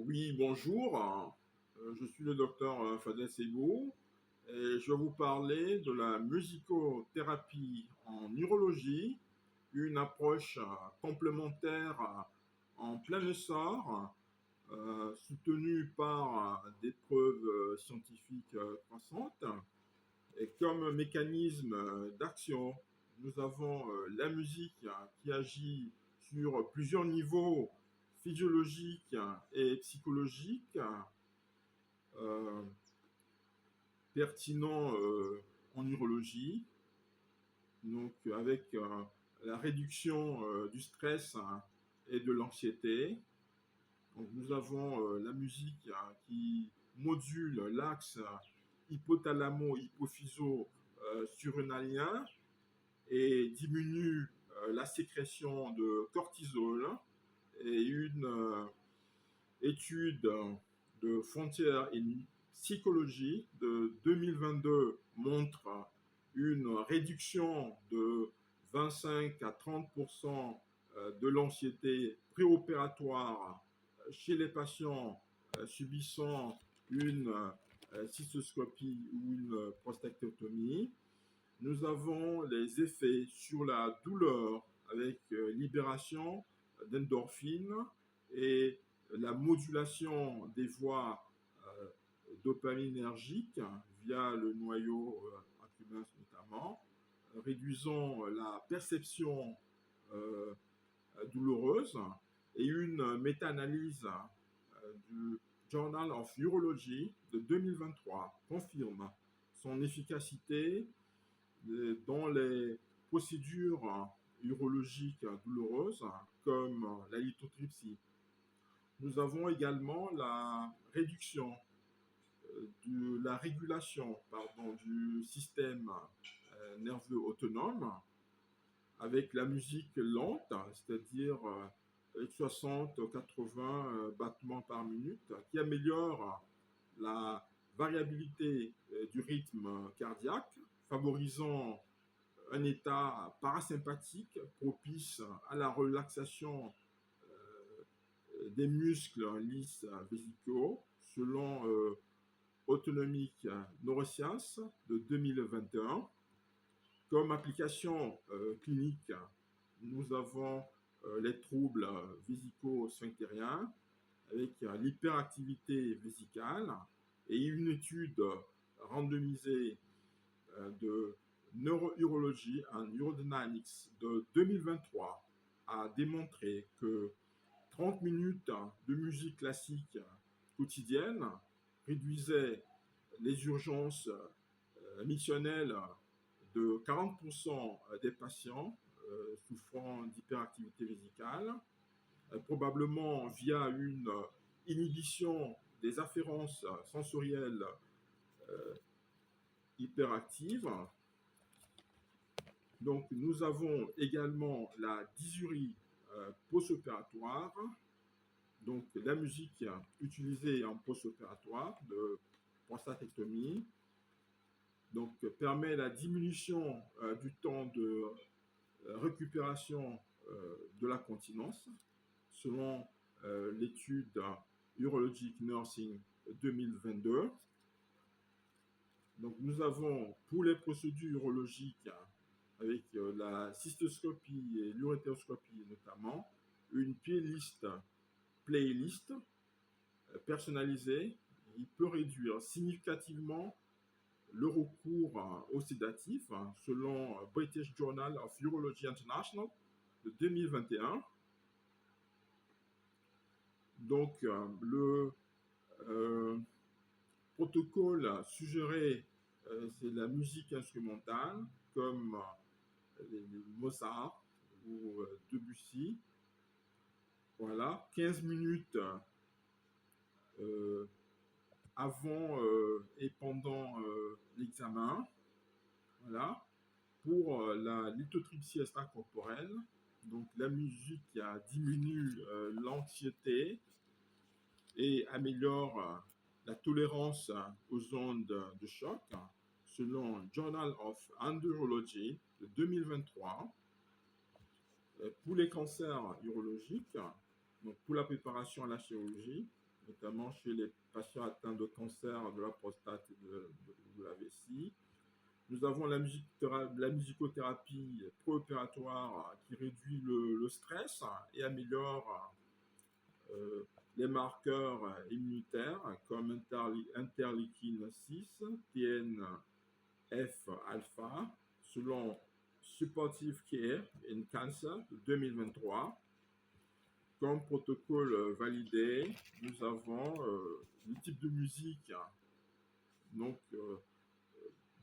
Oui, bonjour. Je suis le docteur Fadel Sebou et je vais vous parler de la musicothérapie en neurologie, une approche complémentaire en plein essor, soutenue par des preuves scientifiques croissantes. Et comme mécanisme d'action, nous avons la musique qui agit sur plusieurs niveaux physiologiques et psychologiques, euh, pertinents en neurologie, donc avec la réduction du stress et de l'anxiété. Donc, nous avons la musique qui module l'axe hypothalamo-hypophyso-surrénalien et diminue la sécrétion de cortisol. Et une étude de Frontier in Psychology de 2022 montre une réduction de 25 à 30% de l'anxiété préopératoire chez les patients subissant une cystoscopie ou une prostatectomie. Nous avons les effets sur la douleur avec libération d'endorphines et la modulation des voies dopaminergiques via le noyau accumbens notamment, réduisant la perception euh, douloureuse. Et une méta-analyse du Journal of Urology de 2023 confirme son efficacité dans les procédures urologiques douloureuses comme la lithotripsie. Nous avons également la réduction de la régulation du système nerveux autonome avec la musique lente, c'est-à-dire 60-80 battements par minute, qui améliore la variabilité du rythme cardiaque, favorisant un état parasympathique propice à la relaxation des muscles lisses vésicaux, selon Autonomic Neuroscience de 2021. Comme application clinique, nous avons les troubles vésico-sphinctériens avec l'hyperactivité vésicale et une étude randomisée de neurourologie and neurodynamics de 2023 a démontré que 30 minutes de musique classique quotidienne réduisait les urgences missionnelles de 40% des patients souffrant d'hyperactivité vésicale, probablement via une inhibition des afférences sensorielles hyperactives. Donc, nous avons également la dysurie post-opératoire, donc la musique utilisée en post-opératoire de prostatectomie, donc permet la diminution du temps de récupération de la continence, selon l'étude Urologic Nursing 2022. Donc, nous avons pour les procédures urologiques avec la cystoscopie et l'urétéroscopie notamment, une playlist personnalisée. Il peut réduire significativement le recours aux sédatifs, selon British Journal of Urology International de 2021. Donc, le protocole suggéré, c'est la musique instrumentale, comme les Mozart ou Debussy. Voilà, 15 minutes avant et pendant l'examen. Voilà. Pour la lithotripsie extracorporelle, donc la musique qui diminue l'anxiété et améliore la tolérance aux ondes de choc, selon Journal of Andrology de 2023. Pour les cancers urologiques, donc pour la préparation à la chirurgie, notamment chez les patients atteints de cancer de la prostate et de la vessie. Nous avons la musicothérapie préopératoire qui réduit le stress et améliore les marqueurs immunitaires comme interleukine 6, TNF-alpha, selon Supportive Care in Cancer de 2023. Comme protocole validé, nous avons le type de musique, donc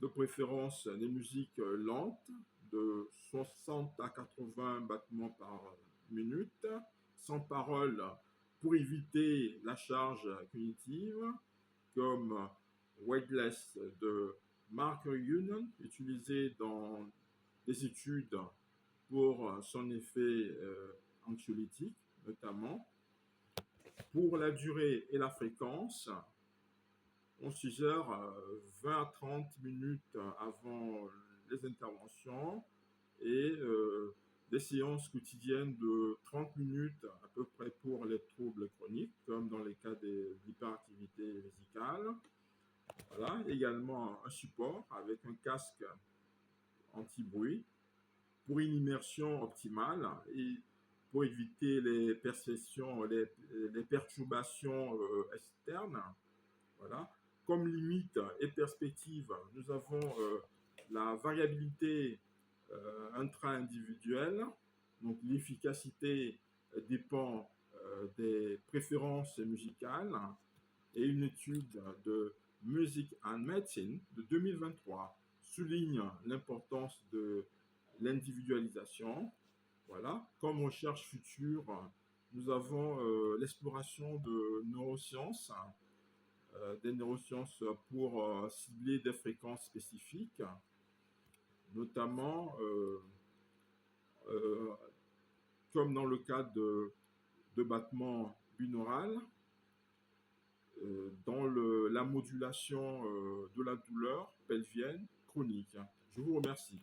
de préférence des musiques lentes, de 60 à 80 battements par minute, sans parole pour éviter la charge cognitive, comme Weightless de Mark Union, utilisé dans des études pour son effet anxiolytique notamment. Pour la durée et la fréquence, on suggère 20 à 30 minutes avant les interventions et des séances quotidiennes de 30 minutes à peu près pour les troubles chroniques, comme dans les cas de l'hyperactivité vésicale. Voilà, également un support avec un casque anti-bruit pour une immersion optimale et pour éviter les perceptions, les perturbations externes. Voilà. Comme limite et perspective, nous avons la variabilité intra-individuelle. Donc l'efficacité dépend des préférences musicales, et une étude de Music and Medicine de 2023 souligne l'importance de l'individualisation. Voilà. Comme recherche future, nous avons l'exploration de neurosciences, des neurosciences pour cibler des fréquences spécifiques, notamment comme dans le cas de battements binaurales, dans la modulation de la douleur pelvienne chronique. Je vous remercie.